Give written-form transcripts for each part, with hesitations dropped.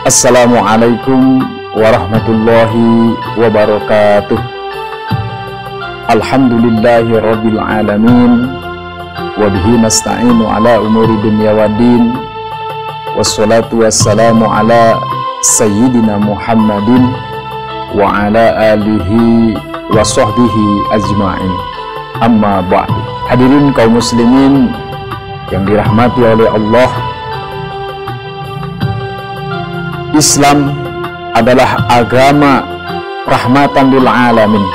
Assalamualaikum warahmatullahi wabarakatuh. Alhamdulillahi rabbil alamin, wabihi nasta'inu ala umuri dunya waddin, wassalatu wassalamu ala sayyidina Muhammadin wa ala alihi wa sahbihi ajma'in. Amma ba'du. Hadirin kaum muslimin yang dirahmati oleh Allah, Islam adalah agama rahmatan lil alamin.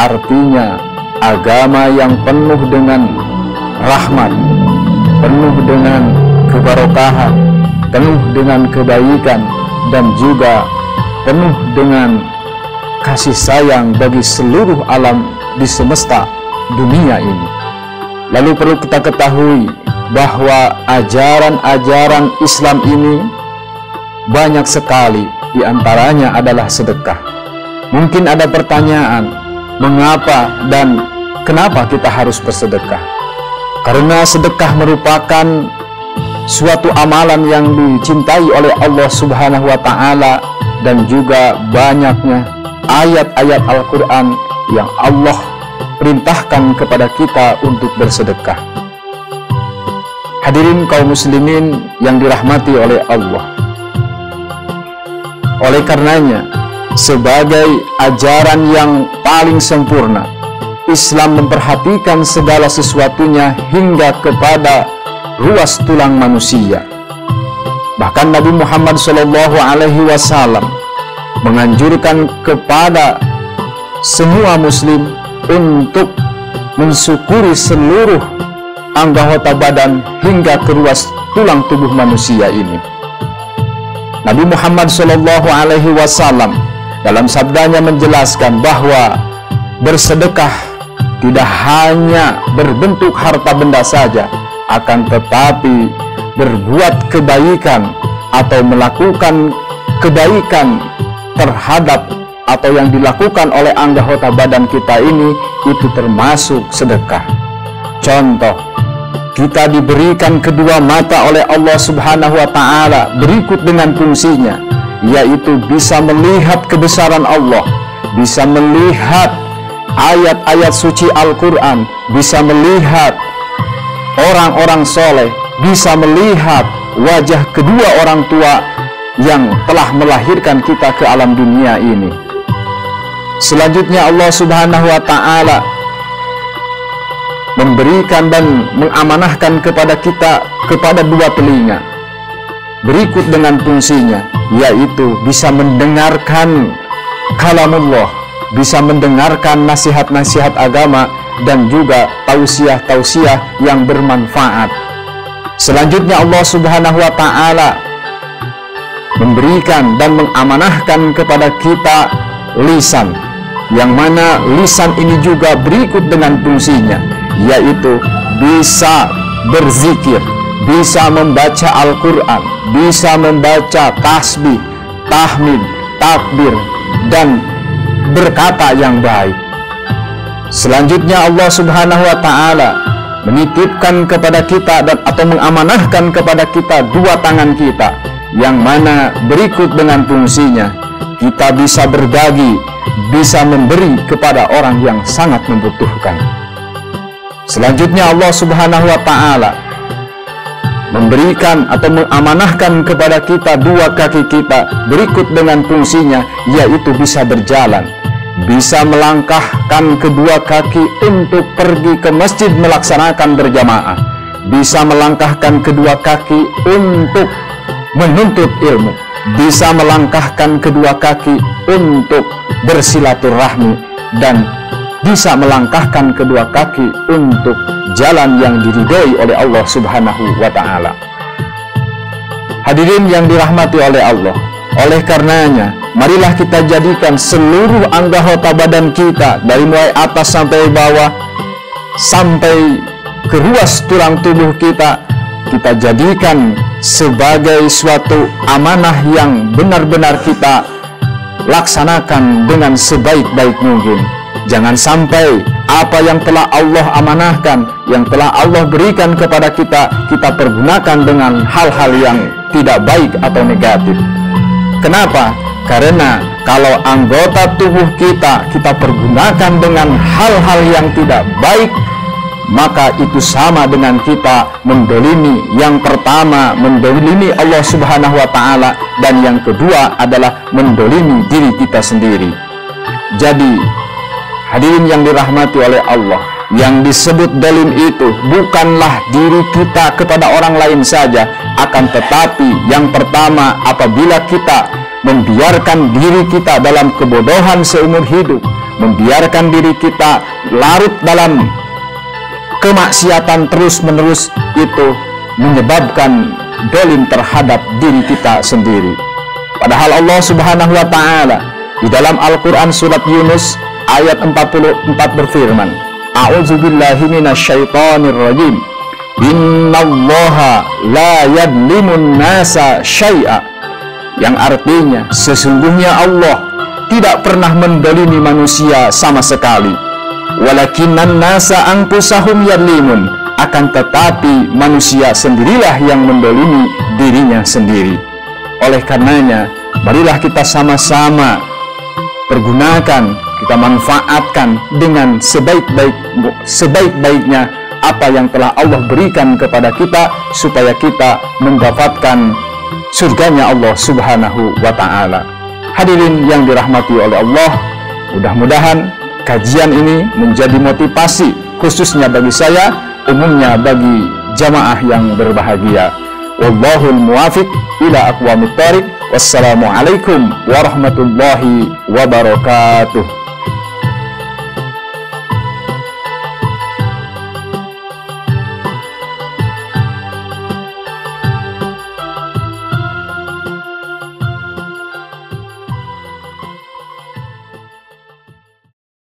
Artinya agama yang penuh dengan rahmat, penuh dengan keberkahan, penuh dengan kebaikan, dan juga penuh dengan kasih sayang bagi seluruh alam di semesta dunia ini. Lalu perlu kita ketahui bahwa ajaran-ajaran Islam ini banyak sekali, di antaranya adalah sedekah. Mungkin ada pertanyaan, mengapa dan kenapa kita harus bersedekah? Karena sedekah merupakan suatu amalan yang dicintai oleh Allah Subhanahu wa Ta'ala, dan juga banyaknya ayat-ayat Al-Quran yang Allah perintahkan kepada kita untuk bersedekah. Hadirin kaum muslimin yang dirahmati oleh Allah, oleh karenanya, sebagai ajaran yang paling sempurna, Islam memperhatikan segala sesuatunya hingga kepada ruas tulang manusia. Bahkan Nabi Muhammad SAW menganjurkan kepada semua muslim untuk mensyukuri seluruh anggota badan hingga ke ruas tulang tubuh manusia ini. Nabi Muhammad SAW dalam sabdanya menjelaskan bahwa bersedekah tidak hanya berbentuk harta benda saja, akan tetapi berbuat kebaikan atau melakukan kebaikan terhadap atau yang dilakukan oleh anggota badan kita ini, itu termasuk sedekah. Contoh, kita diberikan kedua mata oleh Allah Subhanahu wa Ta'ala berikut dengan fungsinya, yaitu bisa melihat kebesaran Allah, bisa melihat ayat-ayat suci Al-Quran, bisa melihat orang-orang soleh, bisa melihat wajah kedua orang tua yang telah melahirkan kita ke alam dunia ini. Selanjutnya Allah Subhanahu wa Ta'ala memberikan dan mengamanahkan kepada kita kepada dua telinga berikut dengan fungsinya, yaitu bisa mendengarkan kalamullah, bisa mendengarkan nasihat-nasihat agama, dan juga tausiah-tausiah yang bermanfaat. Selanjutnya Allah Subhanahu wa Ta'ala memberikan dan mengamanahkan kepada kita lisan, yang mana lisan ini juga berikut dengan fungsinya, yaitu bisa berzikir, bisa membaca Al-Quran, bisa membaca tasbih, tahmid, takbir, dan berkata yang baik. Selanjutnya Allah Subhanahu wa Ta'ala menitipkan kepada kita dan atau mengamanahkan kepada kita dua tangan kita, yang mana berikut dengan fungsinya, kita bisa berbagi, bisa memberi kepada orang yang sangat membutuhkan. Selanjutnya Allah Subhanahu wa Ta'ala memberikan atau mengamanahkan kepada kita dua kaki kita berikut dengan fungsinya, yaitu bisa berjalan, bisa melangkahkan kedua kaki untuk pergi ke masjid melaksanakan berjamaah, bisa melangkahkan kedua kaki untuk menuntut ilmu, bisa melangkahkan kedua kaki untuk bersilaturahmi, dan bisa melangkahkan kedua kaki untuk jalan yang diridhoi oleh Allah Subhanahu wa Ta'ala. Hadirin yang dirahmati oleh Allah, oleh karenanya marilah kita jadikan seluruh anggota badan kita dari mulai atas sampai bawah sampai ke ruas tulang tubuh kita, kita jadikan sebagai suatu amanah yang benar-benar kita laksanakan dengan sebaik-baik mungkin. Jangan sampai apa yang telah Allah amanahkan, yang telah Allah berikan kepada kita, kita pergunakan dengan hal-hal yang tidak baik atau negatif. Kenapa? Karena kalau anggota tubuh kita pergunakan dengan hal-hal yang tidak baik, maka itu sama dengan kita mendolimi. Yang pertama, mendolimi Allah Subhanahu wa Ta'ala, dan yang kedua adalah mendolimi diri kita sendiri. Jadi, hadirin yang dirahmati oleh Allah, yang disebut dolim itu bukanlah diri kita kepada orang lain saja, akan tetapi yang pertama, apabila kita membiarkan diri kita dalam kebodohan seumur hidup, membiarkan diri kita larut dalam kemaksiatan terus-menerus, itu menyebabkan dolim terhadap diri kita sendiri. Padahal Allah Subhanahu wa Ta'ala di dalam Al-Quran surat Yunus ayat 44 berfirman, A'udzubillahi minasyaitonirrajim, Innallaha la yadlimun nasa syai'a, yang artinya sesungguhnya Allah tidak pernah mendolimi manusia sama sekali. Walakinnan nasa anfusahum yadlimun, akan tetapi manusia sendirilah yang mendolimi dirinya sendiri. Oleh karenanya, marilah kita sama-sama pergunakan, kita manfaatkan dengan sebaik-baiknya apa yang telah Allah berikan kepada kita, supaya kita mendapatkan surganya Allah Subhanahu wa Ta'ala. Hadirin yang dirahmati oleh Allah, mudah-mudahan kajian ini menjadi motivasi khususnya bagi saya, umumnya bagi jamaah yang berbahagia. Wallahul muwafiq ila aqwamit thariq. Wassalamualaikum warahmatullahi wabarakatuh.